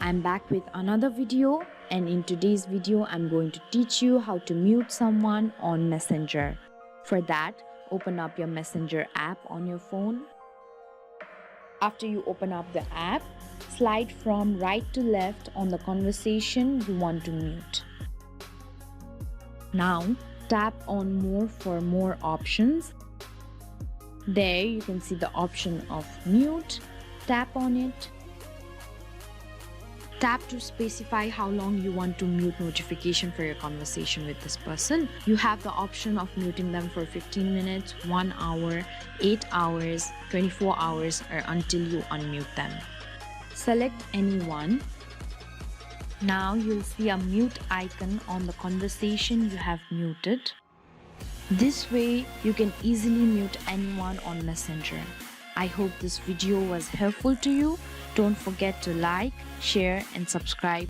I'm back with another video, and in today's video I'm going to teach you how to mute someone on Messenger. For that, open up your Messenger app on your phone. After you open up the app, slide from right to left on the conversation you want to mute. Now tap on More for more options. There you can see the option of mute. Tap on it. Tap to specify how long you want to mute notification for your conversation with this person. You have the option of muting them for 15 minutes, 1 hour, 8 hours, 24 hours, or until you unmute them. Select anyone. Now you'll see a mute icon on the conversation you have muted. This way you can easily mute anyone on Messenger. I hope this video was helpful to you. Don't forget to like, share, and subscribe.